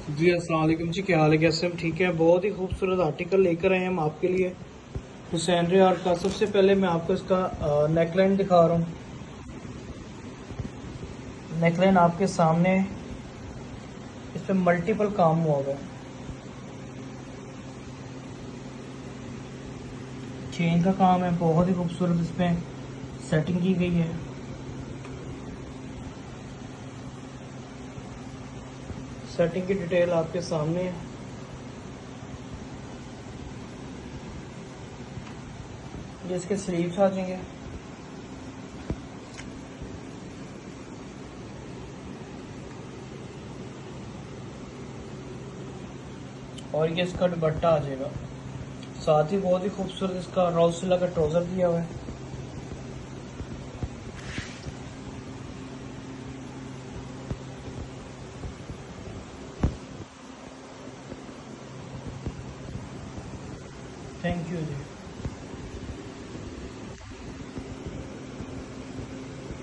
जी अस्सलाम वालेकुम जी, क्या हाल है? कैसे हम? ठीक है। बहुत ही खूबसूरत आर्टिकल लेकर आए हैं हम आपके लिए हुसैन आर्ट का। सबसे पहले मैं आपको इसका नेकलाइन दिखा रहा हूँ। नेकलाइन आपके सामने, इस पे मल्टीपल काम हुआ हुआ है। चेन का काम है, बहुत ही खूबसूरत इस पे सेटिंग की गई है। सेटिंग की डिटेल आपके सामने है। ये इसके स्लीव्स आ जाएंगे। और ये इसका दुपट्टा आ जाएगा। साथ ही बहुत ही खूबसूरत इसका रॉसिला का ट्राउजर दिया हुआ है। Thank you ji.